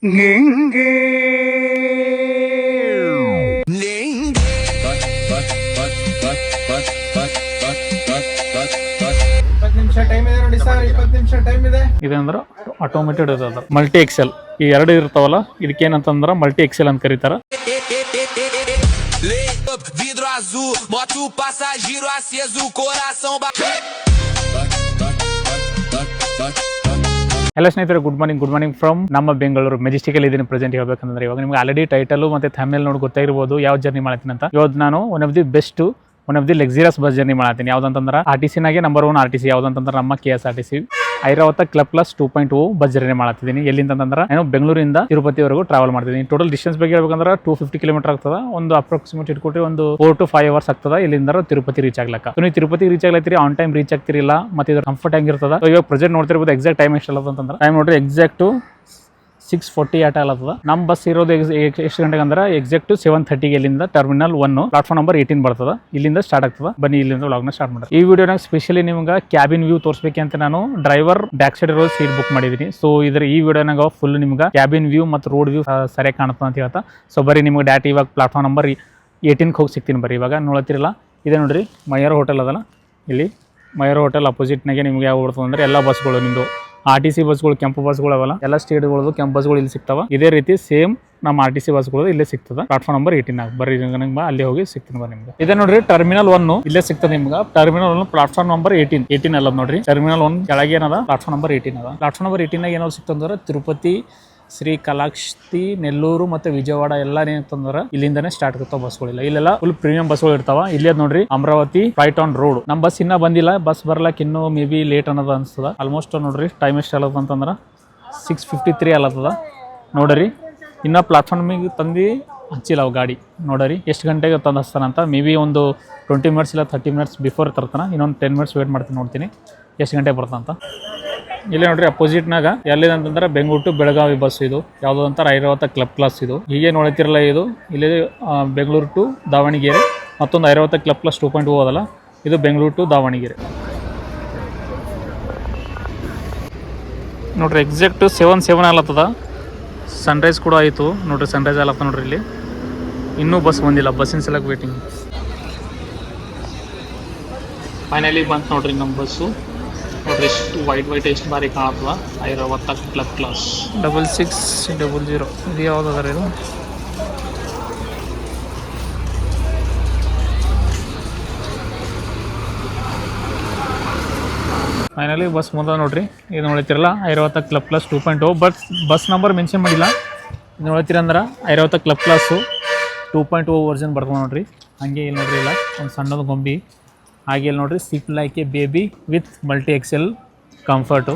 ಇದಂದ್ರ automated ಇರೋದು multi Excel ಈ ಎರಡು ಇರ್ತಾವಲ್ಲ ಇದಕ್ಕೇನಂತಂದ್ರ ಮಲ್ಟಿ ಎಕ್ಸೆಲ್ ಅಂತ ಕರೀತಾರ. ಎಲ್ಲ ಸ್ನೇಹಿತರೆ ಗುಡ್ ಮಾರ್ನಿಂಗ್ ಫ್ರಮ್ ನಮ್ಮ ಬೆಂಗಳೂರು ಮೆಜೆಸ್ಟಿಕಲ್ ಇದೀನಿ. ಪ್ರೆಸೆಂಟ್ ಹೇಳ್ಬೇಕಂದ್ರೆ ಇವಾಗ ನಿಮ್ಗೆ ಆಲ್ರೆಡಿ ಟೈಟಲ್ ಮತ್ತೆ ಥಂಬ್ನೇಲ್ ನೋಡಿ ಗೊತ್ತಾಗಿರ್ಬೋದು ಯಾವ ಜರ್ನಿ ಮಾಡ್ತೀನಿ ಅಂತ. ಇವತ್ತು ನಾನು one of the luxurious bus journey ಮಾಡ್ತೀನಿ. ಯಾವ್ದಂತಂದ್ರೆ RTC ನಾಗೆ ನಂಬರ್ 1 RTC ಯಾವ್ದಂತಂದ್ರೆ ನಮ್ಮ KSRTC Airavata club plus 2.0 bus journey ಮಾಡ್ತಿದ್ದೀನಿ. ಎಲ್ಲಿಂತಂದ್ರೆ ನಾನು ಬೆಂಗಳೂರಿಂದ ತಿರುಪತಿವರೆಗೂ ಟ್ರಾವೆಲ್ ಮಾಡ್ತಿದ್ದೀನಿ. ಟೋಟಲ್ ಡಿಸ್ಟೆನ್ಸ್ ಬಗ್ಗೆ ಹೇಳ್ಬೇಕಂದ್ರೆ 250 ಕಿಲೋಮೀಟರ್ ಆಗ್ತದೆ. ಒಂದು ಅಪ್ರಾಕ್ಸಿಮೇಟ್ ಇಟ್ಕೊಟ್ರೆ ಒಂದು 4 to 5 ಅವರ್ಸ್ ಆಗ್ತದೆ ಇಲ್ಲಿಂದ ತಿರುಪತಿ ರೀಚ್ ಆಗ್ಲಕ್ಕ. ನೀವು ತಿರುಪತಿ ರೀಚ್ ಆಗ್ಲತ್ತೀರಿ, ಆನ್ ಟೈಮ್ ರೀಚ್ ಆಗ್ತಿರಿಲ್ಲ, ಮತ್ತೆ ಇದು ಕಂಫರ್ಟ್ ಆಗಿರ್ತದ. ಇವಾಗ ಪ್ರೆಸೆಂಟ್ ನೋಡ್ತಿರ್ಬೋದು ಎಕ್ಸಾಕ್ಟ್ ಟೈಮ್ ಎಷ್ಟು ಅಂತಂದ್ರೆ ಟೈಮ್ ನೋಡ್ರಿ ಎಕ್ಸಾಕ್ಟ್ 6:48 ಆಗ್ತದ. ನಮ್ಮ ಬಸ್ ಇರೋದು ಎಷ್ಟು ಗಂಟೆಗೆ ಅಂದ್ರೆ ಎಕ್ಸಾಕ್ಟ್ 7:30 ಇಲ್ಲಿಂದ ಟರ್ಮಿನಲ್ 1 ಪ್ಲಾಟ್ಫಾರ್ಮ್ ನಂಬರ್ 18 ಬರ್ತದ. ಇಲ್ಲಿಂದ ಸ್ಟಾರ್ಟ್ ಆಗ್ತದ. ಬನ್ನಿ ಇಲ್ಲಿಂದ ವ್ಲಾಗ್ನ ಸ್ಟಾರ್ಟ್ ಮಾಡಿ. ಈ ವಿಡಿಯೋನಾಗ ಸ್ಪೆಷಲಿ ನಿಮ್ಗೆ ಕ್ಯಾಬಿನ್ ವ್ಯೂ ತೋರಿಸಬೇಕಂತ ನಾನು ಡ್ರೈವರ್ ಬ್ಯಾಕ್ ಸೈಡ್ ಇರೋ ಸೀಟ್ ಬುಕ್ ಮಾಡಿದೀನಿ. ಸೊ ಈ ವಿಡಿಯೋನಾಗ ಫುಲ್ ನಿಮ್ಗೆ ಕ್ಯಾಬಿನ್ ವ್ಯೂ ಮತ್ತು ರೋಡ್ ವ್ಯೂ ಸರಿಯಾಗಿ ಕಾಣುತ್ತೆ ಅಂತ ಹೇಳ್ತಾ. ಸೊ ಬರೀ ನಿಮ್ಗೆ ಡಾಟ್ ಇವಾಗ ಪ್ಲಾಟ್ಫಾರ್ಮ್ ನಂಬರ್ 18 ಹೋಗಿ ಸಿಗ್ತೀನಿ. ಬರೀ ಇವಾಗ ನೋಡ್ತಿರಲ್ಲ ಇದೆ ನೋಡ್ರಿ ಮಯೂರ ಹೋಟೆಲ್ ಅದಲ್ಲ. ಇಲ್ಲಿ ಮಯೂರ ಹೋಟೆಲ್ ಅಪೋಸಿಟ್ನಾಗೆ ನಿಮ್ಗೆ ಯಾವ ಬರ್ತದೆ ಅಂದ್ರೆ ಎಲ್ಲ ಬಸ್ಗಳು ನಿಮ್ದು RTC ಬಸ್ಗಳು ಕೆಂಪು ಬಸ್ಗಳು ಅವಲ್ಲ, ಎಲ್ಲ ಸ್ಟೇಟ್ಗಳದು ಕೆಂಪು ಬಸ್ಗಳು ಇಲ್ಲಿ ಸಿಗ್ತಾವ. ಇದೇ ರೀತಿ ಸೇಮ್ ನಮ್ಮ RTC ಬಸ್ಗಳು ಇಲ್ಲೇ ಸಿಗ್ತದ. ಪ್ಲಾಟ್ಫಾರ್ಮ್ ನಂಬರ್ 18 ಬರ್ರಿ ನಿಮ್ಗೆ ಅಲ್ಲಿ ಹೋಗಿ ಸಿಗ್ತೀನಿ ಬಾ ನಿಮ್ಗೆ. ಇದೇ ನೋಡ್ರಿ ಟರ್ಮಿನಲ್ 1 ಇಲ್ಲೇ ಸಿಗ್ತದೆ ನಿಮ್ಗೆ. ಟರ್ಮಿನಲ್ 1 ಪ್ಲಾಟ್ಫಾರ್ಮ್ ನಂಬರ್ 18 ಅಲ್ಲ ನೋಡ್ರಿ. ಟರ್ಮಿನಲ್ 1 ಕೆಳಗೆ ಏನದ ಪ್ಲಾಟ್ಫಾರ್ಮ್ ನಂಬರ್ 18 ಅದ. ಪ್ಲಾಟ್ಫಾರ್ಮ್ ನಂಬರ್ 18 ಏನಾದ್ರು ಸಿಕ್ತಂದ್ರೆ ತಿರುಪತಿ, ಶ್ರೀ ಕಾಲಾಕ್ಷಿ, ನೆಲ್ಲೂರು ಮತ್ತೆ ವಿಜಯವಾಡ ಎಲ್ಲ ಏನಂತಂದ್ರೆ ಇಲ್ಲಿಂದಾನೆ ಸ್ಟಾರ್ಟ್ ಆಗ್ತಾವ ಬಸ್ಗಳಿಲ್ಲ. ಇಲ್ಲೆಲ್ಲ ಫುಲ್ ಪ್ರೀಮಿಯಂ ಬಸ್ಗಳು ಇರ್ತಾವ. ಇಲ್ಲೇ ನೋಡ್ರಿ ಅಮರಾವತಿ ರೈಟ್ ಆನ್ ರೋಡ್. ನಮ್ಮ ಬಸ್ ಇನ್ನ ಬಂದಿಲ್ಲ. ಬಸ್ ಬರ್ಲಕ್ ಇನ್ನೂ ಮೇ ಬಿ ಲೇಟ್ ಅನ್ನೋದು ಅನ್ಸ್ತದ. ಆಲ್ಮೋಸ್ಟ್ ನೋಡ್ರಿ ಟೈಮ್ ಎಷ್ಟು ಅಲ್ಲದ ಅಂತಂದ್ರೆ 6:53 ಅಲ್ಲತ್ತದ ನೋಡ್ರಿ. ಇನ್ನ ಪ್ಲಾಟ್ಫಾರ್ಮಿಗೆ ತಂದು ಹಚ್ಚಿಲ್ಲ ಅವು ಗಾಡಿ. ನೋಡ್ರಿ ಎಷ್ಟು ಗಂಟೆಗೆ ತಂದು ಹಚ್ತಾನಂತ. ಮೇ ಬಿ ಒಂದು 20 ಮಿನಿಟ್ಸ್ ಇಲ್ಲ 30 ಮಿನಿಟ್ಸ್ ಬಿಫೋರ್ ತರ್ತಾನ. ಇನ್ನೊಂದು 10 ಮಿನಿಟ್ಸ್ ವೇಟ್ ಮಾಡ್ತೀನಿ, ನೋಡ್ತೀನಿ ಎಷ್ಟು ಗಂಟೆಗೆ ಬರ್ತಾನಂತ. ಇಲ್ಲೇ ನೋಡ್ರಿ ಅಪೋಸಿಟ್ನಾಗ ಎಲ್ಲಿದಂತಂದ್ರೆ ಬೆಂಗಳೂರು ಟು ಬೆಳಗಾವಿ ಬಸ್ ಇದು ಯಾವುದೋ ಅಂತಾರೆ ಐರಾವತ ಕ್ಲಬ್ ಕ್ಲಾಸ್. ಇದು ಹೀಗೆ ನೋಡ್ತಿರಲ್ಲ ಇದು ಇಲ್ಲಿ ಬೆಂಗಳೂರು ಟು ದಾವಣಗೆರೆ. ಮತ್ತೊಂದು ಐರಾವತ ಕ್ಲಬ್ ಕ್ಲಾಸ್ 2.0 ಅದಲ್ಲ, ಇದು ಬೆಂಗಳೂರು ಟು ದಾವಣಗೆರೆ. ನೋಡ್ರಿ ಎಕ್ಸಾಕ್ಟ್ 7 ಆಗ್ಲತ್ತದ. ಸನ್ರೈಸ್ ಕೂಡ ಆಯಿತು ನೋಡ್ರಿ. ಸನ್ರೈಸ್ ಆಗ್ಲತ್ತ ನೋಡ್ರಿ. ಇಲ್ಲಿ ಇನ್ನೂ ಬಸ್ ಬಂದಿಲ್ಲ, ಬಸ್ಸಿನ ಸಲಕ್ ವೇಟಿಂಗ್. ಫೈನಲಿ ಬಂತು ನೋಡ್ರಿ ನಮ್ಮ ಬಸ್ಸು. ನೋಡ್ರಿ ಎಷ್ಟು ವೈಟ್ ಎಷ್ಟು ಬಾರಿ ಕಾಣತ್ತದ. Airavata club class 6600. ಇದು ಯಾವ್ದಾರ ಇದು ಫೈನಲಿ ಬಸ್ ಮುಂದೆ ನೋಡ್ರಿ. ಇದು ನೋಡ್ತಿರಲ್ಲ Airavat club class 2.0. Bus number mention ಮಾಡಿಲ್ಲ. ಇದು ನೋಡ್ತೀರಂದ್ರೆ ಐರಾವತ ಕ್ಲಬ್ ಕ್ಲಾಸು 2.0 ವರ್ಷನ್ ಬರ್ತದೆ ನೋಡ್ರಿ. ಹಂಗೆ ಇಲ್ಲಿ ನೋಡ್ರಿ ಇಲ್ಲ ಒಂದು ಸಣ್ಣದು ಗೊಂಬಿ. ಹಾಗೆ ಇಲ್ಲಿ ನೋಡ್ರಿ seat like a baby with multi axle comfort.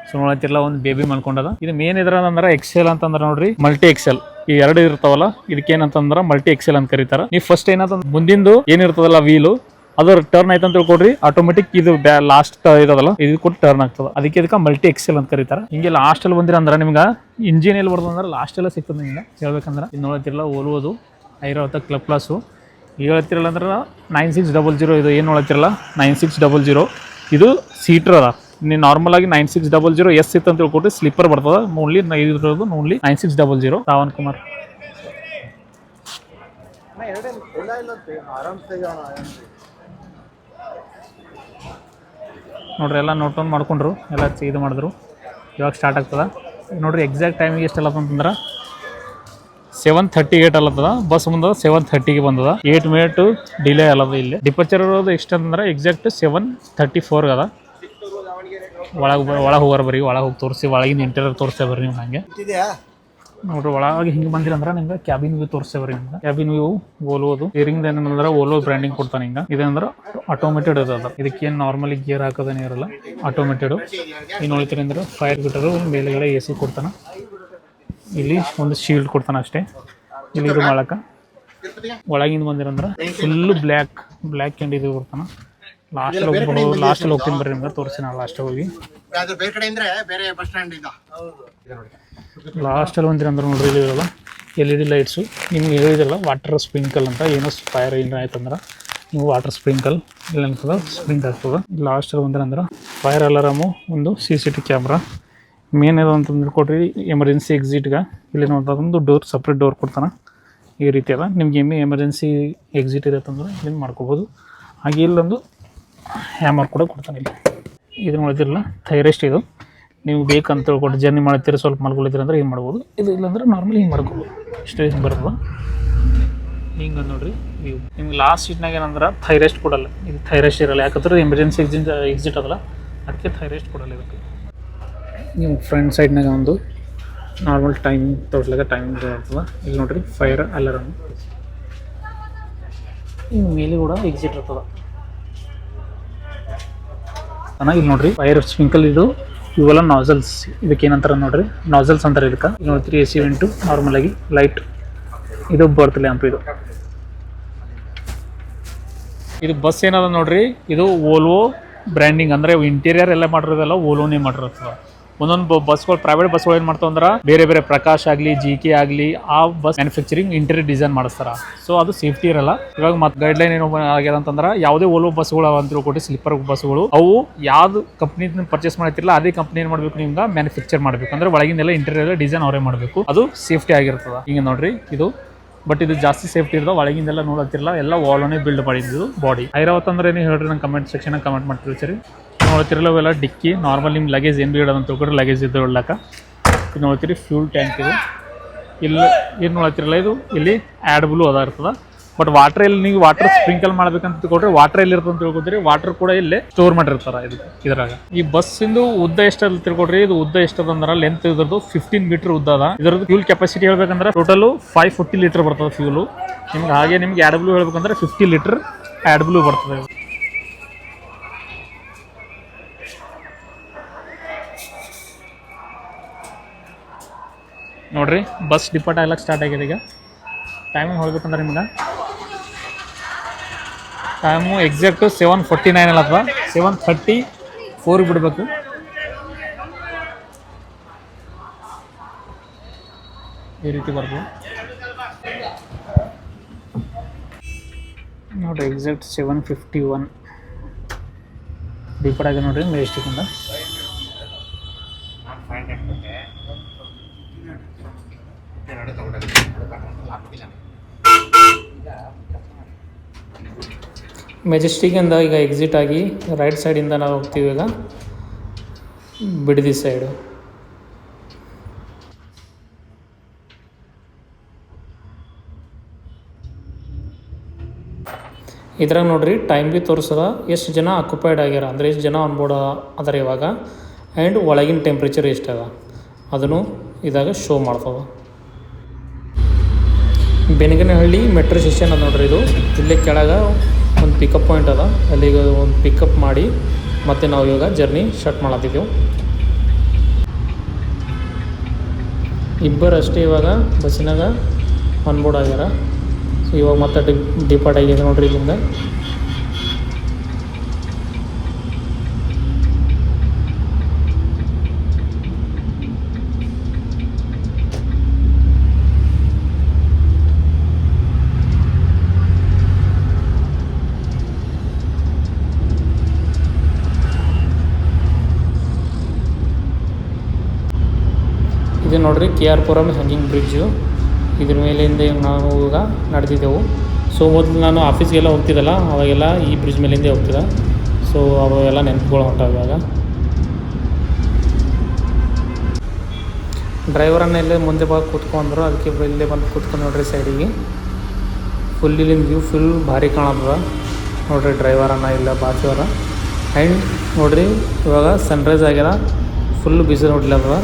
So ನೋಡ್ತಿರಲ್ಲ ಒಂದು ಬೇಬಿ ಮಲ್ಕೊಂಡದ. ಇದು ಮೇನ್ ಇದ್ರಂದ್ರೆ ಎಕ್ಸೆಲ್ ಅಂತಂದ್ರೆ ನೋಡ್ರಿ ಮಲ್ಟಿ ಎಕ್ಸೆಲ್ ಈ ಎರಡು ಇರ್ತಾವಲ್ಲ ಇದಕ್ಕೇನಂತಂದ್ರೆ ಮಲ್ಟಿ ಎಕ್ಸೆಲ್ ಅಂತ ಕರೀತಾರ. ನೀವು ಫಸ್ಟ್ ಏನಂತ ಮುಂದಿಂದು ಏನಿರ್ತದಲ್ಲ ವೀಲು ಅದು ಟರ್ನ್ ಆಯ್ತು ಅಂತ ತಿಳ್ಕೊಡ್ರಿ. ಆಟೋಮೆಟಿಕ್ ಇದು ಲಾಸ್ಟ್ ಇರೋದಲ್ಲ ಇದು ಕೊಟ್ಟು ಟರ್ನ್ ಆಗ್ತದೆ. ಅದಕ್ಕೆ ಮಲ್ಟಿ ಎಕ್ಸೆಲ್ ಅಂತ ಕರೀತಾರೆ. ಹಿಂಗೆ ಲಾಸ್ಟ್ ಅಲ್ಲಿ ಬಂದಿರ ಅಂದ್ರೆ ನಿಮ್ಗೆ ಇಂಜಿನ್ ಎಲ್ಲಿ ಬರ್ತದೆ ಅಂದ್ರೆ ಲಾಸ್ಟ್ ಎಲ್ಲ ಸಿಗ್ತದೆ ನಿಮ್ಗೆ ಹೇಳ್ಬೇಕಂದ್ರೆ. ಇದು ನೋಡ್ತಿರಲ್ಲ ಓಲ್ವೋದು ಐರಾವತ ಕ್ಲಬ್ ಕ್ಲಾಸು. ಈಗ ಹೇಳ್ತಿರಲ್ಲ ಅಂದ್ರೆ 9600. ಇದು ಏನು ನೋಡ್ತಿರಲ್ಲ 9600 ಇದು ಸೀಟ್ರ್ ಅದ. ನೀವು ನಾರ್ಮಲ್ ಆಗಿ 9600 ಎಸ್ ಇತ್ತು ಅಂತ ತಿಳ್ಕೊಟ್ರಿ ಸ್ಲೀಪರ್ ಬರ್ತದೆ. ಓನ್ಲಿ ಇರೋದು ಓನ್ಲಿ 9600. ಶ್ರಾವಣ್ ಕುಮಾರ್ ನೋಡ್ರಿ ಎಲ್ಲ ನೋಟ್ ಮಾಡ್ಕೊಂಡ್ರು, ಎಲ್ಲ ಇದು ಮಾಡಿದ್ರು. ಇವಾಗ ಸ್ಟಾರ್ಟ್ ಆಗ್ತದ ನೋಡ್ರಿ. ಎಕ್ಸಾಕ್ಟ್ ಟೈಮಿಗೆ ಎಷ್ಟಲ್ಲ ಅಂತಂದ್ರೆ 7:38 ಅಲ್ಲತ್ತದ. ಬಸ್ ಮುಂದೆ 7:30ಗೆ ಬಂದದ. 8 ಮಿನಿಟ್ ಡಿಲೇ ಅಲ್ಲದ. ಇಲ್ಲಿ ಡಿಪರ್ಚರ್ ಇರೋದು ಎಷ್ಟು ಅಂತಂದ್ರೆ ಎಕ್ಸಾಕ್ಟ್ 7:34 ಅದ. ಒಳಗೆ ಹೋಗಾರ ಬರೀ ಒಳಗೆ ಹೋಗಿ ತೋರಿಸಿ ಒಳಗಿನ ಇಂಟೀರಿಯರ್ ತೋರಿಸ್ತೇ ಬರ್ರಿ ನೀವು. ಹಂಗೆ ನೋಡ್ರಿ ಒಳಗೆ ಹಿಂಗೆ ಬಂದಿರಂದ್ರೆ ನಿಮ್ಗೆ ಕ್ಯಾಬಿನ್ ವ್ಯೂ ತೋರಿಸ್ತೇ ಬರ್ರಿ. ನಿಮ್ಗೆ ಕ್ಯಾಬಿನ್ ವ್ಯೂ ಓಲ್ವೋದು ಸ್ಟೀರಿಂಗ್ ಏನಂದ್ರೆ ಓಲ್ವೋ ಬ್ರ್ಯಾಂಡಿಂಗ್ ಕೊಡ್ತಾನೆ. ಹಿಂಗೆ ಇದಂದ್ರೆ ಆಟೋಮೇಟೆಡ್ ಇರೋದು. ಇದಕ್ಕೇನು ನಾರ್ಮಲಿ ಗೇರ್ ಹಾಕೋದೇನೇ ಇರಲ್ಲ, ಆಟೋಮೇಟೆಡು. ಇನ್ನು ನೋಡ್ತೀರಿ ಅಂದ್ರೆ ಫೈರ್ ಗಿಟರು ಮೇಲೆಗಡೆ AC ಕೊಡ್ತಾನೆ. ಇಲ್ಲಿ ಒಂದು ಶೀಲ್ಡ್ ಕೊಡ್ತಾನೆ ಅಷ್ಟೇ. ಇಲ್ಲಿ ಇದು ಮಾಡಕ್ಕೆ ಒಳಗಿಂದ ಬಂದಿರಂದ್ರೆ ಫುಲ್ಲು ಬ್ಲ್ಯಾಕ್ ಆ್ಯಂಡ್ ಇದು ಕೊಡ್ತಾನೆ. ಲಾಸ್ಟಲ್ಲಿ ಹೋಗ್ತೀನಿ ಬರ್ರಿ ನಿಮ್ಗೆ ತೋರಿಸಿ. ನಾನು ಲಾಸ್ಟ್ ಹೋಗಿ ಲಾಸ್ಟಲ್ಲಿ ಬಂದಿರಂದ್ರೆ ನೋಡ್ರಿ ಇಲ್ಲಿ ಇರೋಲ್ಲ LED ಲೈಟ್ಸು. ನಿಮ್ಗೆ ಹೇಳಿದಿಲ್ಲ ವಾಟರ್ ಸ್ಪ್ರಿಂಕಲ್ ಅಂತ. ಏನೋ ಫೈರ್ ಏನು ಆಯ್ತಂದ್ರೆ ನೀವು ವಾಟರ್ ಸ್ಪ್ರಿಂಕಲ್ ಇಲ್ಲ ಅನ್ತದ ಸ್ಪ್ರಿಂಕ್ ಆಗ್ತದೆ. ಲಾಸ್ಟಲ್ಲಿ ಬಂದಿರಂದ್ರೆ ಫೈರ್ ಅಲಾರಾಮು, ಒಂದು CCTV ಕ್ಯಾಮ್ರಾ, ಮೇನ್ ಇದು ಅಂತಂದ್ರೆ ಕೊಡ್ರಿ ಎಮರ್ಜೆನ್ಸಿ ಎಕ್ಸಿಟ್ಗೆ ಇಲ್ಲಿ ನೋಡೋದೊಂದು ಡೋರ್ ಸಪ್ರೇಟ್ ಡೋರ್ ಕೊಡ್ತಾನೆ ಈ ರೀತಿ ಅದ. ನಿಮ್ಗೆ ಎಮರ್ಜೆನ್ಸಿ ಎಕ್ಸಿಟ್ ಇರುತ್ತಂದ್ರೆ ಇದನ್ನು ಮಾಡ್ಕೋಬೋದು. ಹಾಗೆ ಇಲ್ಲೊಂದು ಹ್ಯಾಮರ್ ಕೂಡ ಕೊಡ್ತಾನೆ. ಇಲ್ಲಿ ಇದು ನೋಡಿದಿರಲ್ಲ ಥೈರೆಸ್ಟ್, ಇದು ನೀವು ಬೇಕಂತ ತಿಳ್ಕೊಂಡು ಜರ್ನಿ ಮಾಡ್ತೀರಿ ಸ್ವಲ್ಪ ಮಲ್ಕೊಳ್ತೀರಿ ಅಂದ್ರೆ ಹಿಂಗೆ ಮಾಡ್ಬೋದು. ಇದು ಇಲ್ಲಾಂದ್ರೆ ನಾರ್ಮಲಿ ಹಿಂಗೆ ಮಾಡ್ಕೋಬೋದು. ಇಷ್ಟು ಹಿಂಗೆ ಬರ್ತದೆ ಹಿಂಗೆ ನೋಡಿರಿ. ನೀವು ನಿಮ್ಗೆ ಲಾಸ್ಟ್ ಸೀಟ್ನಾಗ ಏನಂದ್ರೆ ಥೈರೆಸ್ಟ್ ಕೊಡಲ್ಲ. ಇದು ಥೈರೆಸ್ಟ್ ಇರಲ್ಲ, ಯಾಕಂದ್ರೆ ಎಮರ್ಜೆನ್ಸಿ ಎಕ್ಸಿಟ್ ಅದಲ್ಲ, ಅದಕ್ಕೆ ಥೈರೆಸ್ಟ್ ಕೊಡಲ್ಲ ಇದಕ್ಕೆ. ನೀವು ಫ್ರಂಟ್ ಸೈಡ್ನಾಗ ಒಂದು ನಾರ್ಮಲ್ ಟೈಮಿಂಗ್ ತೋರಿಸ್ಲಾಗ ಟೈಮಿಂಗ್ ಇರ್ತದೆ. ಇಲ್ಲಿ ನೋಡಿರಿ ಫೈರ್ ಅಲಾರಮ್, ಇನ್ನು ಮೇಲೆ ಕೂಡ ಎಕ್ಸಿಟ್ ಇರ್ತದೆ. ಇಲ್ಲಿ ನೋಡಿರಿ ಫೈರ್ ಸ್ಪ್ರಿಂಕಲ್, ಇದು ಇವೆಲ್ಲ ನಾಸಲ್ಸ್. ಇದಕ್ಕೆ ಏನಂತಾರೆ ನೋಡಿರಿ, ನಾಸಲ್ಸ್ ಅಂತಾರೆ ಇದಕ್ಕೆ. ಇಲ್ಲಿ ನೋಡ್ತೀರಿ AC ವೆಂಟು, ನಾರ್ಮಲ್ ಆಗಿ ಲೈಟ್, ಇದು ಬರ್ತ್ ಲ್ಯಾಂಪ್. ಇದು ಬಸ್ ಏನದ ನೋಡ್ರಿ, ಇದು ವೋಲ್ವೋ ಬ್ರ್ಯಾಂಡಿಂಗ್, ಅಂದ್ರೆ ಇಂಟೀರಿಯರ್ ಎಲ್ಲ ಮಾಡಿರೋದಲ್ಲ ವೋಲ್ವೋನೇ ಮಾಡಿರ್ತದೆ. ಒಂದೊಂದು ಬಸ್ಗಳು ಪ್ರೈವೇಟ್ ಬಸ್ಗಳು ಏನು ಮಾಡ್ತಾವ ಅಂದ್ರೆ ಬೇರೆ ಬೇರೆ ಪ್ರಕಾಶ್ ಆಗಲಿ GK ಆಗಲಿ ಆ ಬಸ್ ಮ್ಯಾನುಫ್ಯಾಕ್ಚರಿಂಗ್ ಇಂಟೀರಿಯರ್ ಡಿಸೈನ್ ಮಾಡಿಸ್ತಾರ. ಸೊ ಅದು ಸೇಫ್ಟಿ ಇರಲ್ಲ. ಇವಾಗ ಮತ್ತೆ ಗೈಡ್ಲೈನ್ ಏನು ಆಗ್ಯದ ಅಂತಂದ್ರೆ ಯಾವುದೇ ಓಲೋ ಬಸ್ಗಳು ಅಂತ ತಿಳ್ಕೊಟ್ಟು ಸ್ಲೀಪರ್ ಬಸ್ಗಳು ಅವು ಯಾವ್ದು ಕಂಪ್ನಿ ಪರ್ಚೇಸ್ ಮಾಡ್ತಿರಲ್ಲ ಅದೇ ಕಂಪ್ನಿ ಏನು ಮಾಡಬೇಕು ನಿಮ್ಗೆ ಮ್ಯಾನುಫ್ಯಾಕ್ಚರ್ ಮಾಡಬೇಕು. ಅಂದ್ರೆ ಒಳಗಿಂದೆಲ್ಲ ಇಂಟೀರಿಯರ್ ಡಿಸೈನ್ ಅವರೇ ಮಾಡಬೇಕು. ಅದು ಸೇಫ್ಟಿ ಆಗಿರ್ತದೆ. ಈಗ ನೋಡ್ರಿ ಇದು, ಬಟ್ ಇದು ಜಾಸ್ತಿ ಸೇಫ್ಟಿ ಇರೋದು ಒಳಗಿಂದೆಲ್ಲ ನೋಡತ್ತಿರಲ್ಲ, ಎಲ್ಲ ವಾಲೋನೇ ಬಿಲ್ಡ್ ಮಾಡಿದ್ದು ಬಾಡಿ. ಐರಾವತ್ ಅಂದ್ರೆ ಏನು ಹೇಳ್ರಿ, ನಂಗೆ ಕಮೆಂಟ್ ಸೆಕ್ಷನ್ ಕಮೆಂಟ್ ಮಾಡ್ತೀವಿ ಸರಿ. ನೋಡ್ತಿರಲ್ಲ ಅವೆಲ್ಲ ಡಿಕ್ಕಿ, ನಾರ್ಮಲ್ ನಿಮ್ಮ ಲಗೇಜ್ ಏನು ಬಿ ಇಡೋದು ಅಂತ ತಿಳ್ಕೊಂಡ್ರೆ ಲಗೇಜ್ ಇದ್ದು ಇಡ್ಲಕ್ಕ. ಇದು ನೋಡ್ತೀರಿ ಫ್ಯೂಲ್ ಟ್ಯಾಂಕ್. ಇದು ಇಲ್ಲಿ ಏನು ನೋಡ್ತಿರಲ್ಲ, ಇದು ಇಲ್ಲಿ ಆ್ಯಡ್ ಬ್ಲೂ ಅದ ಇರ್ತದೆ. ಬಟ್ ವಾಟರ್ ಇಲ್ಲಿ ನೀವು ವಾಟರ್ ಸ್ಪ್ರಿಂಕಲ್ ಮಾಡ್ಬೇಕಂತ ತಿಳ್ಕೊಂಡ್ರೆ ವಾಟರ್ ಎಲ್ಲಿ ಇರ್ತದೆ ಅಂತ ತಿಳ್ಕೊತೀರಿ, ವಾಟರ್ ಕೂಡ ಇಲ್ಲೇ ಸ್ಟೋರ್ ಮಾಡಿರ್ತಾರೆ ಇದ್ರಾಗ. ಈ ಬಸ್ಸಿಂದು ಉದ್ದ ಎಷ್ಟಲ್ಲಿ ತಿಳ್ಕೊಡ್ರಿ, ಇದು ಉದ್ದ ಎಷ್ಟದ ಅಂದ್ರೆ ಲೆಂತ್ ಇದ್ರದ್ದು 15 ಮೀಟರ್ ಉದ್ದ ಅದ. ಇದ್ರದ್ದು ಫ್ಯೂಲ್ ಕೆಪಾಸಿಟಿ ಹೇಳ್ಬೇಕಂದ್ರೆ ಟೋಟಲ್ 540 ಲೀಟರ್ ಬರ್ತದೆ ಫ್ಯೂಲು ನಿಮ್ಗೆ. ಹಾಗೆ ನಿಮ್ಗೆ ಆ್ಯಡ್ ಬ್ಲೂ ಹೇಳ್ಬೇಕಂದ್ರೆ 50 ಲೀಟರ್ ಆ್ಯಡ್ ಬ್ಲೂ ಬರ್ತದೆ. ನೋಡ್ರಿ ಬಸ್ ಡಿಪಾರ್ಟ್ ಆಗ್ಲಕ್ಕೆ ಸ್ಟಾರ್ಟ್ ಆಗಿದೆ. ಈಗ ಟೈಮಿಂಗ್ ಹೇಳ್ಬೇಕಂದ್ರೆ ನಿಮ್ಗೆ ಟೈಮು ಎಕ್ಸಾಕ್ಟು 7:49 ಅಲ್ಲ, ಅಥವಾ 7:34 ಬಿಡಬೇಕು. ಈ ರೀತಿ ಬರ್ತದೆ ನೋಡ್ರಿ. ಎಕ್ಸಾಕ್ಟ್ 7:51 ಡಿಪಾರ್ಟ್ ಆಗಿದೆ ನೋಡ್ರಿ ಮೆಜೆಸ್ಟಿಕ್ಕಿಂದ. ಮೆಜೆಸ್ಟಿಕ್ಕಿಂದ ಈಗ ಎಕ್ಸಿಟ್ ಆಗಿ ರೈಟ್ ಸೈಡಿಂದ ನಾವು ಹೋಗ್ತೀವಿ. ಈಗ ಬಿಡದಿ ಸೈಡು ಇದ್ರಾಗ ನೋಡ್ರಿ ಟೈಮ್ ಬಿ ತೋರಿಸದ, ಎಷ್ಟು ಜನ ಆಕ್ಯುಪೈಡ್ ಆಗ್ಯಾರ ಅಂದರೆ ಎಷ್ಟು ಜನ ಆನ್ ಬೋರ್ಡ್ ಅದರ ಇವಾಗ, ಆ್ಯಂಡ್ ಒಳಗಿನ ಟೆಂಪ್ರೇಚರ್ ಎಷ್ಟದ ಅದನ್ನು ಇದಾಗ ಶೋ ಮಾಡ್ತದೆ. ಬೆನಗನಹಳ್ಳಿ ಮೆಟ್ರೋ ಸ್ಟೇಷನ್ ಅದ ನೋಡ್ರಿ. ಇದು ಇಲ್ಲೇ ಕೆಳಗೆ ಒಂದು ಪಿಕಪ್ ಪಾಯಿಂಟ್ ಅದ, ಅಲ್ಲಿಗೆ ಒಂದು ಪಿಕಪ್ ಮಾಡಿ ಮತ್ತು ನಾವು ಇವಾಗ ಜರ್ನಿ ಸ್ಟಾರ್ಟ್ ಮಾಡತ್ತಿದ್ದೆವು. ಇಬ್ಬರು ಅಷ್ಟೇ ಇವಾಗ ಬಸ್ಸಿನಾಗ ಆನ್ ಬೋರ್ಡ್ ಆಗ್ಯಾರ. ಸೊ ಇವಾಗ ಮತ್ತೆ ಡಿಪಾರ್ಟ್ ಆಗಿದೆ ನೋಡ್ರಿ ಇಲ್ಲಿಂದ. ಇದು ನೋಡ್ರಿ KR ಪುರಂ ಹ್ಯಾಂಗಿಂಗ್ ಬ್ರಿಡ್ಜು. ಇದ್ರ ಮೇಲಿಂದ ನಾವು ಈಗ ನಡೆದಿದ್ದೆವು. ಸೊ ಮೊದಲು ನಾನು ಆಫೀಸ್ಗೆಲ್ಲ ಹೋಗ್ತಿದ್ದಲ್ಲ ಅವಾಗೆಲ್ಲ ಈ ಬ್ರಿಡ್ಜ್ ಮೇಲಿಂದ ಹೋಗ್ತಿದ್ದೆ. ಸೊ ಅವೆಲ್ಲ ನೆನಪುಗಳು ಹೊಂಟಾವ. ಇವಾಗ ಡ್ರೈವರನ್ನ ಇಲ್ಲೇ ಮುಂದೆ ಬಂದು ಕೂತ್ಕೊಂಡ್ರು, ಅದಕ್ಕೆ ಇಲ್ಲೇ ಬಂದು ಕೂತ್ಕೊಂಡು ನೋಡ್ರಿ ಸೈಡಿಗೆ. ಫುಲ್ ಇಲ್ಲಿಂದ ವ್ಯೂ ಫುಲ್ ಭಾರಿ ಕಾಣತ್ತದ ನೋಡ್ರಿ. ಡ್ರೈವರನ್ನ ಇಲ್ಲ ಬಾಚುವರ. ಆ್ಯಂಡ್ ನೋಡ್ರಿ ಇವಾಗ ಸನ್ರೈಸ್ ಆಗ್ಯದ, ಫುಲ್ ಬಿಸಿ ನೋಡ್ಲದ.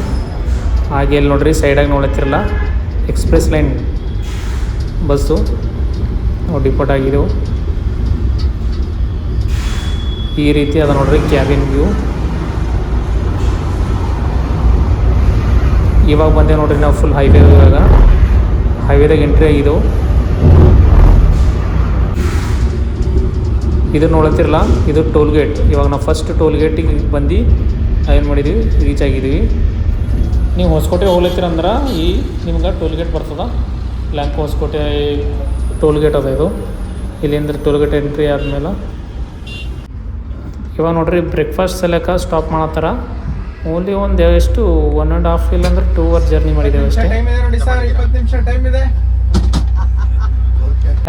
ಹಾಗೆ ಇಲ್ಲಿ ನೋಡ್ರಿ ಸೈಡಾಗಿ ನೋಡತ್ತಿರಲ್ಲ ಎಕ್ಸ್ಪ್ರೆಸ್ ಲೈನ್ ಬಸ್ಸು ನಾವು ಡಿಪಾರ್ಟ್ ಆಗಿದ್ದೆವು. ಈ ರೀತಿ ಅದ ನೋಡ್ರಿ ಕ್ಯಾಬಿನ್ ವ್ಯೂ. ಇವಾಗ ಬಂದೆ ನೋಡ್ರಿ ನಾವು ಫುಲ್ ಹೈವೇ. ಇವಾಗ ಹೈವೇದಾಗ ಎಂಟ್ರಿ ಆಗಿದ್ದೆವು. ಇದು ನೋಡತ್ತಿರಲ್ಲ ಇದು ಟೋಲ್ ಗೇಟ್. ಇವಾಗ ನಾವು ಫಸ್ಟ್ ಟೋಲ್ ಗೇಟಿಗೆ ಬಂದು ಏನು ಮಾಡಿದ್ದೀವಿ, ರೀಚ್ ಆಗಿದ್ದೀವಿ. ನೀವು ಹೊಸಕೋಟೆ ಹೋಗ್ಲತ್ತೀರಂದ್ರೆ ಈ ನಿಮ್ಗೆ ಟೋಲ್ ಗೇಟ್ ಬರ್ತದೆ. ಲ್ಯಾಂಕ್ ಹೊಸಕೋಟೆ ಟೋಲ್ ಗೇಟ್ ಅದ ಇದು. ಇಲ್ಲಿಂದ ಟೋಲ್ ಗೇಟ್ ಎಂಟ್ರಿ ಆದಮೇಲೆ ಇವಾಗ ನೋಡ್ರಿ ಬ್ರೇಕ್ಫಾಸ್ಟ್ ಸಲಕ ಸ್ಟಾಪ್ ಮಾಡತ್ತಾರ. ಓನ್ಲಿ ಒಂದು ಎಷ್ಟು 1.5 ಇಲ್ಲಾಂದ್ರೆ 2 ಅವರ್ ಜರ್ನಿ ಮಾಡಿದ್ದೇವೆ ಅಷ್ಟೇ.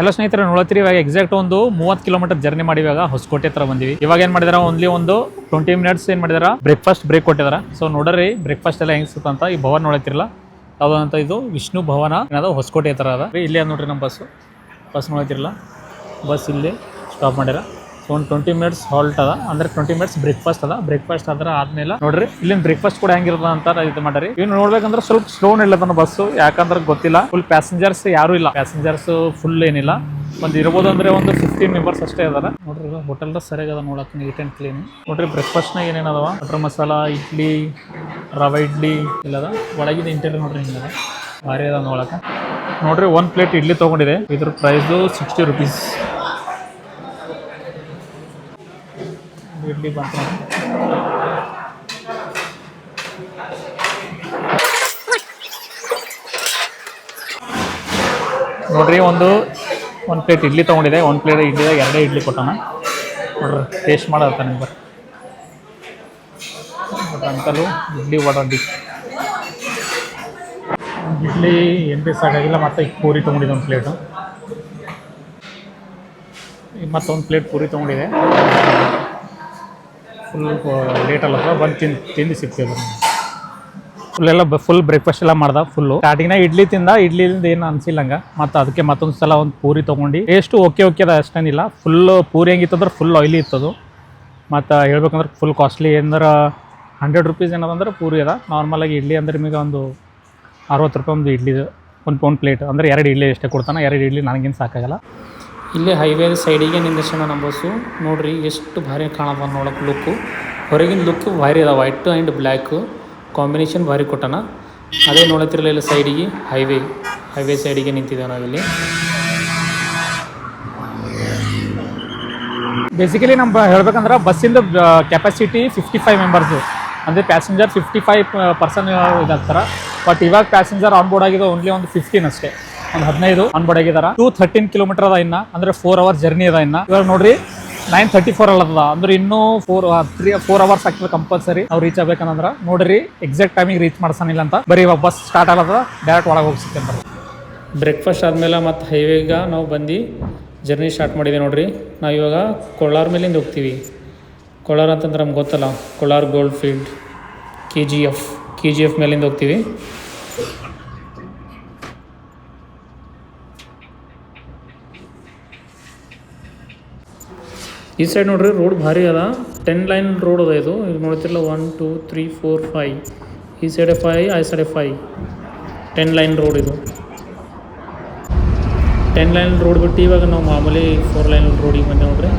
ಎಲ್ಲ ಸ್ನೇಹಿತರೆ ನೋಡ್ತೀರಿ, ಇವಾಗ ಎಕ್ಸಾಕ್ಟ್ ಒಂದು 30 ಕಿಲೋಮೀಟರ್ ಜರ್ನಿ ಮಾಡಿ ಇವಾಗ ಹೊಸಕೋಟೆ ಹತ್ರ ಬಂದಿವಿ. ಇವಾಗ ಏನ್ ಮಾಡಿದಾರ, ಓನ್ಲಿ ಒಂದು 20 ಮಿನಿಟ್ಸ್ ಏನ್ ಮಾಡಿದಾರ, ಬ್ರೇಕ್ಫಾಸ್ಟ್ ಬ್ರೇಕ್ ಕೊಟ್ಟಿದಾರ. ಸೊ ನೋಡ್ರಿ ಬ್ರೇಕ್ಫಾಸ್ಟ್ ಎಲ್ಲ ಹೆಂಗ್ ಸಿಗುತ್ತೆ ಅಂತ. ಈ ಭವನ್ ನೋಡತ್ತಿರಲ್ಲ ಯಾವ್ದಂತ, ಇದು ವಿಷ್ಣು ಭವನ ಏನದ ಹೊಸಕೋಟೆ ಹತ್ರ ಅದ. ಇಲ್ಲಿ ಅದ ನೋಡ್ರಿ ನಮ್ಮ ಬಸ್ ನೋಡತ್ತಿರಲ್ಲ, ಬಸ್ ಇಲ್ಲಿ ಸ್ಟಾಪ್ ಮಾಡ್ಯಾರ. ಸೊ ಒಂದು 20 ಮಿನಿಟ್ಸ್ ಹಾಲ್ಟ್ ಅದ, ಅಂದ್ರೆ 20 ಮಿನಿಟ್ಸ್ ಬ್ರೇಕ್ಫಾಸ್ಟ್ ಅದ. ಬ್ರೇಕ್ಫಾಸ್ಟ್ ಆದ್ರೆ ಆದ್ಮೇಲೆ ನೋಡ್ರಿ ಇಲ್ಲಿನ ಬ್ರೇಕ್ಫಾಸ್ಟ್ ಕೂಡ ಹೆಂಗಿರ್ತದ ಅಂತ ಇದು ಮಾಡ್ರಿ. ಇನ್ನು ನೋಡ್ಬೇಕಂದ್ರೆ ಸ್ವಲ್ಪ ಸ್ಲೋ ನಿಲ್ಲತನ ಬಸ್ಸು, ಯಾಕಂದ್ರೆ ಗೊತ್ತಿಲ್ಲ, ಫುಲ್ ಪ್ಯಾಸೆಂಜರ್ಸ್ ಯಾರು ಇಲ್ಲ. ಪ್ಯಾಸೆಂಜರ್ಸ್ ಫುಲ್ ಏನಿಲ್ಲ, ಒಂದು ಇರ್ಬೋದು ಅಂದ್ರೆ ಒಂದು 15 ಮೆಂಬರ್ಸ್ ಅಷ್ಟೇ ಅದಾರ. ನೋಡ್ರಿ ಹೋಟೆಲ್ ಸರಿಯಾಗಿ ಅದ, ನೋಡಕ್ ನೀಟ್ ಅಂಡ್ ಕ್ಲೀನ್. ನೋಡ್ರಿ ಬ್ರೇಕ್ಫಾಸ್ಟ್ನಾಗ ಏನೇನದವ, ಬಟರ್ ಮಸಾಲ, ಇಡ್ಲಿ, ರವೆ ಇಡ್ಲಿ ಇಲ್ಲದ. ಒಳಗಿದ ಇಂಟೀರಿಯರ್ ನೋಡ್ರಿ ಹಿಂಗದ, ಭಾರಿ ಅದ ನೋಡಕ. ನೋಡ್ರಿ 1 ಪ್ಲೇಟ್ ಇಡ್ಲಿ ತೊಗೊಂಡಿದೆ, ಇದ್ರ ಪ್ರೈಸು 60 ರೂಪೀಸ್. ಇಡ್ಲಿ ಬಂತು ನೋಡ್ರಿ. ಒಂದು ಪ್ಲೇಟ್ ಇಡ್ಲಿ ತೊಗೊಂಡಿದೆ, 1 ಪ್ಲೇಟ್ ಇಡ್ಲಿದಾಗ 2 ಇಡ್ಲಿ ಕೊಟ್ಟಾನ. ನೋಡ್ರಿ ಟೇಸ್ಟ್ ಮಾಡತ್ತ ನಿಮ್ಗೆ ಅಂಕಲು. ಇಡ್ಲಿ ವಡಾಡಿ ಇಡ್ಲಿ ಏನು ಭೀ ಸಾಕಾಗಿಲ್ಲ. ಮತ್ತು ಈಗ ಪೂರಿ ತೊಗೊಂಡಿದೆ 1 ಪ್ಲೇಟು, ಮತ್ತೊಂದು ಪ್ಲೇಟ್ ಪೂರಿ ತೊಗೊಂಡಿದೆ. ಫುಲ್ ಲೇಟ್ ಅಲ್ಲ, ಬಂದು ತಿಂದು ಸಿಗ್ತದೆ. ಫುಲ್ ಬ್ರೇಕ್ಫಾಸ್ಟ್ ಎಲ್ಲ ಮಾಡ್ದ. ಫುಲ್ಲು ಸ್ಟಾರ್ಟಿಂಗ್ನಾಗ ಇಡ್ಲಿ ತಿಂದ, ಇಡ್ಲಿಯಿಂದ ಏನು ಅನ್ಸಿಲ್ಲ ಹಂಗೆ. ಮತ್ತು ಅದಕ್ಕೆ ಮತ್ತೊಂದು ಸಲ ಒಂದು ಪೂರಿ ತೊಗೊಂಡು ಟೇಸ್ಟು ಓಕೆ ಅದ, ಅಷ್ಟೇನಿಲ್ಲ. ಫುಲ್ ಪೂರಿ ಹೆಂಗಿತ್ತಂದ್ರೆ ಫುಲ್ ಆಯ್ಲಿ ಇತ್ತದು. ಮತ್ತು ಹೇಳ್ಬೇಕಂದ್ರೆ ಫುಲ್ ಕಾಸ್ಟ್ಲಿ. ಏನಂದ್ರೆ 100 ರೂಪೀಸ್ ಏನದಂದ್ರೆ ಪೂರಿ ಅದ. ನಾರ್ಮಲಾಗಿ ಇಡ್ಲಿ ಅಂದ್ರೆ ನಿಮಗೆ ಒಂದು 60 ರೂಪಾಯಿ ಒಂದು ಇಡ್ಲಿ, ಒಂದು ಪ್ಲೇಟ್ ಅಂದರೆ 2 ಇಡ್ಲಿ ಎಷ್ಟೇ ಕೊಡ್ತಾನೆ. 2 ಇಡ್ಲಿ ನನಗೇನು ಸಾಕಾಗಲ್ಲ. ಇಲ್ಲೇ ಹೈವೇ ಸೈಡಿಗೆ ನಿಂದಿರ್ಸೋಣ ನಮ್ಮ ಬಸ್ಸು. ನೋಡಿರಿ ಎಷ್ಟು ಭಾರಿ ಕಾಣದ ನೋಡೋಕೆ ಲುಕ್ಕು. ಹೊರಗಿನ ಲುಕ್ಕು ಭಾರಿ ಅದ, ವೈಟ್ ಆ್ಯಂಡ್ ಬ್ಲ್ಯಾಕು ಕಾಂಬಿನೇಷನ್ ಭಾರಿ ಕೊಟ್ಟಾನ. ಅದೇ ನೋಡತ್ತಿರಲಿಲ್ಲ, ಇಲ್ಲ ಸೈಡಿಗೆ ಹೈವೇ ಸೈಡಿಗೆ ನಿಂತಿದ್ದೇವೆ ನಾವಿಲ್ಲಿ. ಬೇಸಿಕಲಿ ನಮ್ಮ ಹೇಳ್ಬೇಕಂದ್ರೆ ಬಸ್ಸಿಂದ ಕೆಪಾಸಿಟಿ 55 ಮೆಂಬರ್ಸು, ಅಂದರೆ ಪ್ಯಾಸೆಂಜರ್ 55% ಇದಾಗ್ತಾರೆ. ಬಟ್ ಇವಾಗ ಪ್ಯಾಸೆಂಜರ್ ಆನ್ಬೋರ್ಡ್ ಆಗಿದೆ ಓನ್ಲಿ ಒಂದು 15 ಅಷ್ಟೇ, ಒಂದು 15 ಆನ್ಬೋರ್ಡ್ ಆಗಿದಾರ. 213 ಕಿಲೋಮೀಟರ್ ಅದ ಇನ್ನ, ಅಂದ್ರೆ 4 ಅವರ್ಸ್ ಜರ್ನಿ ಅದ ಇನ್ನ. ಇವಾಗ ನೋಡ್ರಿ 9:34 ಅಲ್ಲದ, ಅಂದ್ರೆ ಇನ್ನೂ 4 ಅವರ್ಸ್ ಆಗ್ತದೆ ಕಂಪಲ್ಸರಿ ನಾವು ರೀಚ್ ಆಗ್ಬೇಕಂದ್ರೆ. ನೋಡ್ರಿ ಎಕ್ಸಾಕ್ಟ್ ಟೈಮಿಗೆ ರೀಚ್ ಮಾಡ್ಸನಿಲ್ಲ ಅಂತ. ಬರೀ ಇವಾಗ ಬಸ್ ಸ್ಟಾರ್ಟ್ ಆಗದ, ಡೈರೆಕ್ಟ್ ಒಳಗೆ ಹೋಗಿ ಸಿಕ್ಕಂತಾರೆ. ಬ್ರೇಕ್ಫಾಸ್ಟ್ ಆದಮೇಲೆ ಮತ್ತು ಹೈವೇಗ ನಾವು ಬಂದು ಜರ್ನಿ ಸ್ಟಾರ್ಟ್ ಮಾಡಿದೆ. ನೋಡ್ರಿ ನಾವು ಇವಾಗ ಕೊಳ್ಳಾರ ಮೇಲಿಂದ ಹೋಗ್ತೀವಿ. ಕೊಳ್ಳಾರ ಅಂತಂದ್ರೆ ನಮ್ಗೆ ಗೊತ್ತಲ್ಲ, ಕೊಳ್ಳಾರ ಗೋಲ್ಡ್ ಫೀಲ್ಡ್, KGF ಮೇಲಿಂದ ಹೋಗ್ತೀವಿ. ಈ ಸೈಡ್ ನೋಡ್ರಿ ರೋಡ್ ಭಾರಿ ಅದ, 10 ಲೈನ್ ರೋಡ್ ಅದ ಇದು. ಈಗ ನೋಡ್ತಿರಲ್ಲ 1 2 3 4 5, ಈ ಸೈಡೆ 5, ಆ ಸೈಡೆ 5, 10 ಲೈನ್ ರೋಡ್ ಇದು. 10 ಲೈನ್ ರೋಡ್ ಬಿಟ್ಟು ಇವಾಗ ನಾವು ಮಾಮೂಲಿ 4 ಲೈನ್ ರೋಡಿಗೆ ಬಂದೆ ನೋಡ್ರಿ.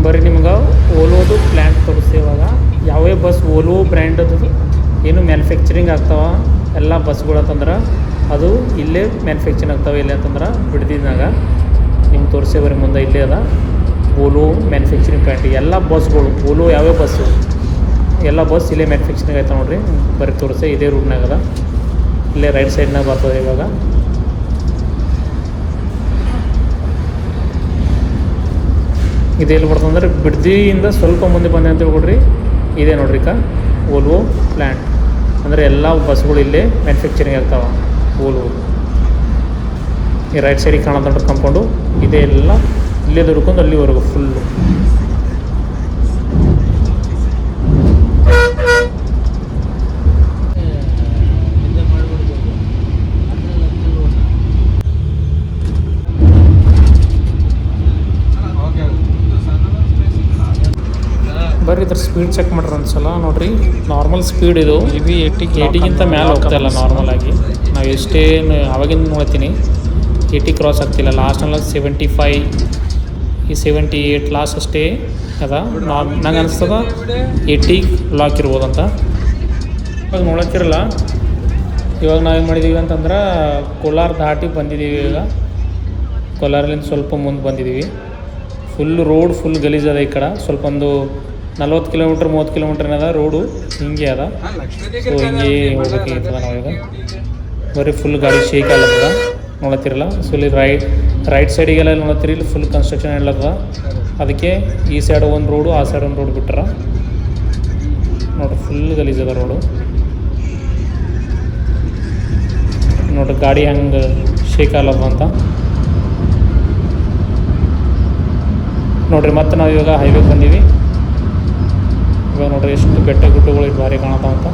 ಬರೀ ನಿಮ್ಗೆ ಓಲೋದು ಪ್ಲ್ಯಾಂಟ್ ತೋರಿಸ್ತೀವಿ. ಇವಾಗ ಯಾವೇ ಬಸ್ ಓಲೋ ಬ್ರ್ಯಾಂಡದು ಏನು ಮ್ಯಾನುಫ್ಯಾಕ್ಚರಿಂಗ್ ಆಗ್ತಾವ ಎಲ್ಲ ಬಸ್ಗಳು ಅಂತಂದ್ರೆ ಅದು ಇಲ್ಲೇ ಮ್ಯಾನುಫ್ಯಾಕ್ಚರಿಂಗ್ ಆಗ್ತಾವೆ. ಇಲ್ಲೇ ಅಂತಂದ್ರೆ ಬಿಡ್ದಿದ್ದಾಗ ನಿಮ್ಗೆ ತೋರಿಸೇ ಬರೀ ಮುಂದೆ ಇಲ್ಲೇ ಅದ ಓಲೋ ಮ್ಯಾನುಫ್ಯಾಕ್ಚರಿಂಗ್ ಪ್ಲ್ಯಾಂಟ್. ಎಲ್ಲ ಬಸ್ಗಳು ಓಲೋ ಯಾವೇ ಬಸ್ಸು ಎಲ್ಲ ಬಸ್ ಇಲ್ಲೇ ಮ್ಯಾನುಫ್ಯಾಕ್ಚರಿಂಗ್ ಆಯ್ತಾವೆ ನೋಡ್ರಿ. ಬರೀ ತೋರಿಸೇ ಇದೇ ರೂಟ್ನಾಗ ಅದ, ಇಲ್ಲೇ ರೈಟ್ ಸೈಡ್ನಾಗ ಬರ್ತದೆ. ಇವಾಗ ಇದೆಲ್ಲಿ ಬರ್ತದೆ ಅಂದ್ರೆ ಬಿಡ್ದಿಯಿಂದ ಸ್ವಲ್ಪ ಮುಂದೆ ಬಂದೆ ಅಂತ ಹೇಳ್ಕೊಡ್ರಿ. ಇದೇ ನೋಡ್ರಿ ಓಲ್ವೋ ಪ್ಲ್ಯಾಂಟ್, ಅಂದರೆ ಎಲ್ಲ ಬಸ್ಗಳು ಇಲ್ಲೇ ಮ್ಯಾನುಫ್ಯಾಕ್ಚರಿಂಗ್ ಆಗ್ತಾವೆ ಓಲ್ವೋ. ಈ ರೈಟ್ ಸೈಡಿಗೆ ಕಾಣೋದಂತ ಕಂಪೌಂಡು ಇದೇ ಎಲ್ಲ ಇಲ್ಲೇ ದುಡ್ಕೊಂಡು ಅಲ್ಲಿವರೆಗೂ ಫುಲ್ಲು. ಬರ್ರಿ ಇದ್ರ ಸ್ಪೀಡ್ ಚೆಕ್ ಮಾಡ್ರಿ ಒಂದ್ಸಲ. ನೋಡ್ರಿ ನಾರ್ಮಲ್ ಸ್ಪೀಡ್ ಇದು 80ಗಿಂತ ಮೇಲೆ ಹೋಗ್ತಾ ಇಲ್ಲ ನಾರ್ಮಲ್ ಆಗಿ. ನಾವು ಎಷ್ಟೇ ಅವಾಗಿಂದ ನೋಡ್ತೀನಿ 80 ಕ್ರಾಸ್ ಆಗ್ತಿಲ್ಲ. ಲಾಸ್ಟ್ನೆಲ್ಲ 75, ಈ 78 ಲಾಸ್ಟ್ ಅಷ್ಟೇ ಅದ. ನಂಗೆ ಅನಿಸ್ತದ 80 ಲಾಕ್ ಇರ್ಬೋದಂತ. ಇವಾಗ ನೋಡಕ್ಕಿರಲ್ಲ. ಇವಾಗ ನಾವೇನು ಮಾಡಿದ್ದೀವಿ ಅಂತಂದ್ರೆ ಕೋಲಾರ ದಾಟಿ ಬಂದಿದ್ದೀವಿ. ಈಗ ಕೋಲಾರಲ್ಲಿಂದ ಸ್ವಲ್ಪ ಮುಂದೆ ಬಂದಿದ್ದೀವಿ. ಫುಲ್ ರೋಡ್ ಫುಲ್ ಗಲೀಜದ. ಈ ಕಡೆ ಸ್ವಲ್ಪ ಒಂದು 40 ಕಿಲೋಮೀಟ್ರ್ 30 ಕಿಲೋಮೀಟ್ರ್ ಏನದ ರೋಡು ಹಿಂಗೆ ಅದ. ಸೊ ಹಿಂಗೆ ಹೋಗ್ಬೇಕಾಗಿರ್ತದ ನಾವೀಗ. ಬರೀ ಫುಲ್ ಗಾಡಿ ಶೇಕ್ ಆಗ್ಲತ್ತದ ನೋಡತ್ತಿರಲ್ಲ. ಸೊ ಇಲ್ಲಿ ರೈಟ್ ಸೈಡಿಗೆಲ್ಲ ನೋಡತ್ತೀರಿ, ಇಲ್ಲಿ ಫುಲ್ ಕನ್ಸ್ಟ್ರಕ್ಷನ್ ಇಲ್ಲತ್ತದ. ಅದಕ್ಕೆ ಈ ಸೈಡ್ ಒಂದು ರೋಡು, ಆ ಸೈಡ್ ಒಂದು ರೋಡ್ ಬಿಟ್ಟಾರ ನೋಡ್ರಿ. ಫುಲ್ ಗಲೀಜದ ರೋಡು ನೋಡ್ರಿ. ಗಾಡಿ ಹೆಂಗೆ ಶೇಕ್ ಆಗ್ಲತ್ತ ಅಂತ ನೋಡ್ರಿ. ಮತ್ತು ನಾವು ಇವಾಗ ಹೈವೇಗೆ ಬಂದೀವಿ. ಇವಾಗ ನೋಡ್ರಿ ಎಷ್ಟು ಬೆಟ್ಟ ಗುಡ್ಡಗಳು ಇದು ಭಾರಿ ಕಾಣತಾವ ಅಂತ.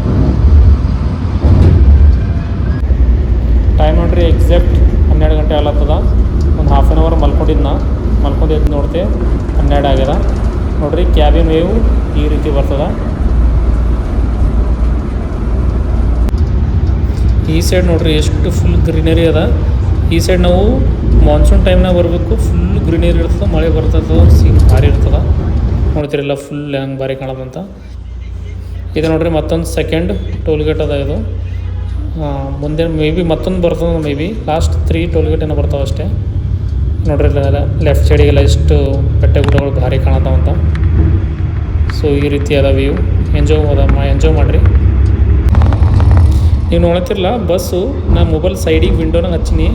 ಟೈಮ್ ನೋಡ್ರಿ ಎಕ್ಸಾಕ್ಟ್ 12 ಗಂಟೆ ಆಗ್ಲತ್ತದ. ಒಂದು ಹಾಫ್ ಆನ್ ಅವರ್ ಮಲ್ಕೊಂಡು ಎದ್ದು ನೋಡ್ತೆ 12 ಆಗ್ಯದ ನೋಡ್ರಿ. ಕ್ಯಾಬಿನ್ ವೇವ್ ಈ ರೀತಿ ಬರ್ತದ. ಈ ಸೈಡ್ ನೋಡ್ರಿ ಎಷ್ಟು ಫುಲ್ ಗ್ರೀನರಿ ಅದ. ಈ ಸೈಡ್ ನಾವು ಮಾನ್ಸೂನ್ ಟೈಮ್ನಾಗ ಬರಬೇಕು. ಫುಲ್ ಗ್ರೀನರಿ ಇರ್ತದೆ, ಮಳೆ ಬರ್ತದೆ, ಸೀನ್ ಭಾರಿ ಇರ್ತದೆ ನೋಡ್ತೀರಿಲ್ಲ. ಫುಲ್ ಹೆಂಗೆ ಭಾರಿ ಕಾಣೋದಂತ. ಇದು ನೋಡ್ರಿ ಮತ್ತೊಂದು ಸೆಕೆಂಡ್ ಟೋಲ್ ಗೇಟ್ ಅದ ಇದು. ಮುಂದೆ ಮೇ ಬಿ ಮತ್ತೊಂದು ಬರ್ತದೆ, may be last 3 toll gate ಏನೋ ಬರ್ತಾವೆ ಅಷ್ಟೇ ನೋಡ್ರಿ. ಇಲ್ಲೆಲ್ಲ ಲೆಫ್ಟ್ ಸೈಡಿಗೆಲ್ಲ ಎಷ್ಟು ಬೆಟ್ಟ ಗುಡ್ಡಗಳು ಭಾರಿ ಕಾಣತಾವಂತ. ಸೊ ಈ ರೀತಿ ಅದ ವ್ಯೂ. ಎಂಜಾಯ್ ಮಾಡಿರಿ. ನೀವು ನೋಡ್ತಿರಲ್ಲ ಬಸ್ಸು, ನಾ ಮೊಬೈಲ್ ಸೈಡಿಗೆ ವಿಂಡೋನಾಗ ಹಚ್ಚಿನಿ,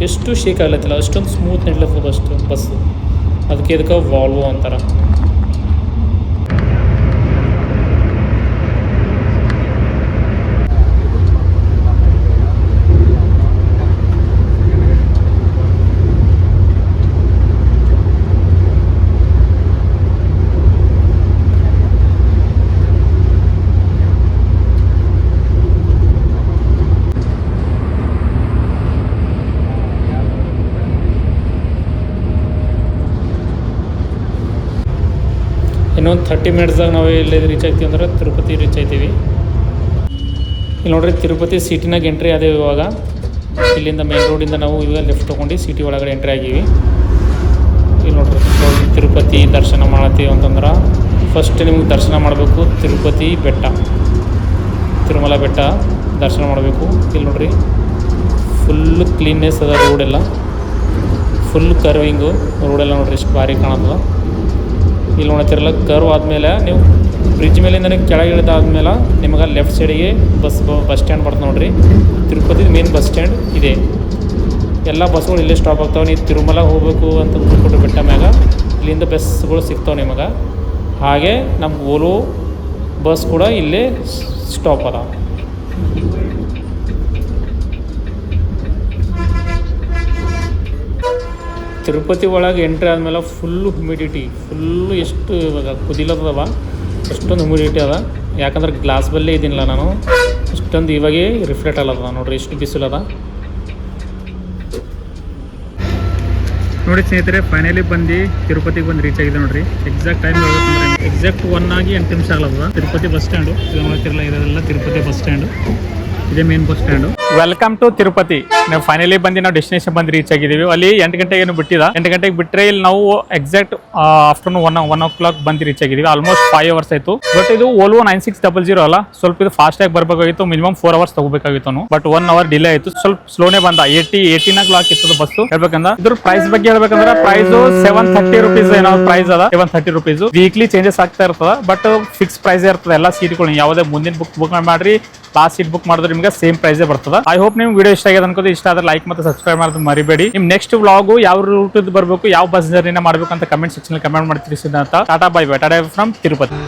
ಎಷ್ಟು ಶೇಕ್ ಆಗ್ಲತ್ತಿಲ್ಲ, ಅಷ್ಟೊಂದು ಸ್ಮೂತ್ ನಡ್ಲತ್ತದ ಅಷ್ಟು ಬಸ್ಸು. ಅದಕ್ಕೆ ಇದಕ್ಕೆ ವಾಲ್ವೋ ಅಂತಾರೆ. ಇನ್ನೊಂದು 30 ಮಿನಿಟ್ಸ್ದಾಗ ನಾವು ಇಲ್ಲಿ ರೀಚ್ ಆಗ್ತೀವಿ ಅಂದ್ರೆ ತಿರುಪತಿ ರೀಚ್ ಆಗ್ತೀವಿ. ಇಲ್ಲಿ ನೋಡ್ರಿ ತಿರುಪತಿ ಸಿಟಿನಾಗ ಎಂಟ್ರಿ ಆದೇವಿ ಇವಾಗ. ಇಲ್ಲಿಂದ ಮೇನ್ ರೋಡಿಂದ ನಾವು ಇವಾಗ ಲೆಫ್ಟ್ ತೊಗೊಂಡು ಸಿಟಿ ಒಳಗಡೆ ಎಂಟ್ರಿ ಆಗೀವಿ. ಇಲ್ಲಿ ನೋಡ್ರಿ ತಿರುಪತಿ ದರ್ಶನ ಮಾಡತ್ತೀವಿ ಅಂತಂದ್ರೆ ಫಸ್ಟ್ ನಿಮ್ಗೆ ದರ್ಶನ ಮಾಡಬೇಕು ತಿರುಪತಿ ಬೆಟ್ಟ, ತಿರುಮಲ ಬೆಟ್ಟ ದರ್ಶನ ಮಾಡಬೇಕು. ಇಲ್ಲಿ ನೋಡ್ರಿ ಫುಲ್ ಕ್ಲೀನ್ನೆಸ್ ಅದ ರೋಡೆಲ್ಲ, ಫುಲ್ ಕರ್ವಿಂಗು ರೋಡೆಲ್ಲ ನೋಡ್ರಿ ಎಷ್ಟು ಭಾರಿ ಕಾಣತ್ತದ. ಇಲ್ಲಿ ನೋಡ್ತಿರಲ್ಲ ಕರ್ವ್ ಆದಮೇಲೆ ನೀವು ಬ್ರಿಡ್ಜ್ ಮೇಲಿಂದ ಕೆಳಗೆ ಇಳಿದಾದ್ಮೇಲೆ ನಿಮಗೆ ಲೆಫ್ಟ್ ಸೈಡಿಗೆ ಬಸ್ ಸ್ಟ್ಯಾಂಡ್ ಬರ್ತದೆ ನೋಡ್ರಿ. ತಿರುಪತಿ ಮೇನ್ ಬಸ್ ಸ್ಟ್ಯಾಂಡ್ ಇದೆ. ಎಲ್ಲ ಬಸ್ಗಳು ಇಲ್ಲೇ ಸ್ಟಾಪ್ ಆಗ್ತಾವೆ. ನೀವು ತಿರುಮಲ ಹೋಗಬೇಕು ಅಂತ ತಿಳ್ಕೊಂಡು ಬೆಟ್ಟ ಮ್ಯಾಗ ಇಲ್ಲಿಂದ ಬಸ್ಗಳು ಸಿಗ್ತಾವೆ ನಿಮಗೆ. ಹಾಗೆ ನಮ್ಮ ಓಲೋ ಬಸ್ ಕೂಡ ಇಲ್ಲೇ ಸ್ಟಾಪ್ ಅದ. ತಿರುಪತಿ ಒಳಗೆ ಎಂಟ್ರಿ ಆದಮೇಲೆ ಫುಲ್ಲು ಹ್ಯುಮಿಡಿಟಿ, ಫುಲ್ಲು ಎಷ್ಟು ಇವಾಗ ಕುದಿಲತ್ತದವ, ಅಷ್ಟೊಂದು ಹ್ಯುಮಿಡಿಟಿ ಅದ. ಯಾಕಂದ್ರೆ ಗ್ಲಾಸ್ ಬಲ್ಲೇ ಇದ್ದೀನಿಲ್ಲ ನಾನು, ಅಷ್ಟೊಂದು ಇವಾಗೇ ರಿಫ್ಲೆಕ್ಟ್ ಆಗಲ್ಲದ ನೋಡ್ರಿ, ಎಷ್ಟು ಬಿಸಿಲದ ನೋಡಿ ಸ್ನೇಹಿತರೆ. ಫೈನಲಿ ಬಂದು ತಿರುಪತಿಗೆ ಬಂದು ರೀಚ್ ಆಗಿದೆ ನೋಡ್ರಿ. ಎಕ್ಸಾಕ್ಟ್ ಟೈಮ್ ಹೇಳ್ಬೇಕಂದ್ರೆ ಎಕ್ಸಾಕ್ಟ್ 1 ಆಗಿ 8 ನಿಮಿಷ ಆಗ್ಲದ. ತಿರುಪತಿ ಬಸ್ ಸ್ಟ್ಯಾಂಡು ಇದು ನೋಡ್ತಿರಲ್ಲ, ಇದೆಲ್ಲ ತಿರುಪತಿ ಬಸ್ ಸ್ಟ್ಯಾಂಡು, ಇದೇ main bus stand. Welcome to Tirupati. ನಾವು ಫೈನಲಿ ಬಂದು ನಾವು ಡೆಸ್ಟಿನೇಷನ್ ಬಂದು ರೀಚ್ ಆಗಿದ್ದೀವಿ. ಅಲ್ಲಿ 8 ಗಂಟೆಗೆ ಏನು ಬಿಟ್ಟಿದ, 8 ಗಂಟೆಗೆ ಬಿಟ್ಟರೆ ಇಲ್ಲಿ ನಾವು ಎಕ್ಸಾಕ್ಟ್ ಆಫ್ಟರ್ನೂನ್ 1 o'clock ಬಂದು ರೀಚ್ ಆಗಿದ್ದೀವಿ. ಆಲ್ಮೋಸ್ಟ್ 5 hours ಆಯಿತು. ಬಟ್ ಇದು ಓಲ್ವೋ 9600 ಅಲ್ಲ, ಸ್ವಲ್ಪ ಇದು ಫಾಸ್ಟ್ ಆಗಿ ಬರಬೇಕಾಗಿತ್ತು. ಮಿನಿಮಮ್ 4 hours ತಗೋಬೇಕಾಗಿತ್ತು. ಬಟ್ 1 hour ಡಿಲೇ ಆಯಿತು. ಸ್ವಲ್ಪ ಸ್ಲೋನೇ ಬಂದ. 80 ಕ್ಲಾಕ್ ಇತ್ತು ಬಸ್ ಹೇಳ್ಬೇಕಂದ್ರೆ. ಇದ್ರ ಪ್ರೈಸ್ ಬಗ್ಗೆ ಹೇಳ್ಬೇಕಂದ್ರೆ ಪ್ರೈಸ್ 730 rupees ಏನೋ ಪ್ರೈಸ್ ಅದ. 730 rupees ವೀಕ್ಲಿ ಚೇಂಜಸ್ ಆಗ್ತಾ ಇರ್ತದ. ಬಟ್ ಫಿಕ್ಸ್ ಪ್ರೈಸ್ ಇರ್ತದೆ ಎಲ್ಲ ಸೀಟ್ಗಳು. ಯಾವುದೇ ಮುಂದಿನ ಬುಕ್ ಮಾಡ್ರಿ, ಲಾಸ್ಟ್ ಸೀಟ್ ಬುಕ್ ಮಾಡಿದ್ರೆ ನಿಮಗೆ ಸೇಮ್ ಪ್ರೈಸ್ ಬರ್ತದ. ಐ ಹೋಪ್ ನಿಮ್ಗೆ ವಿಡಿಯೋ ಇಷ್ಟ ಆಗಿದೆ ಅನ್ಕೋದು. ಇಷ್ಟ ಆದ್ರೆ ಲೈಕ್ ಮತ್ತು ಸಬ್ಸ್ಕ್ರೈಬ್ ಮಾಡೋದು ಮರಿಬೇಡಿ. ನಿಮ್ ನೆಕ್ಸ್ಟ್ ವ್ಲಾಗು ಯಾವ ರೂಟ್ ಬರಬೇಕು, ಯಾವ ಬಸ್ ಜರ್ನಿನ ಮಾಡಬೇಕು ಅಂತ ಕಮೆಂಟ್ ಸೆಕ್ಷನ್ ಕಮೆಂಟ್ ಮಾಡಿ ತಿಳಿಸಿದ ಅಂತ. Tata bye bye. Tata from Tirupati.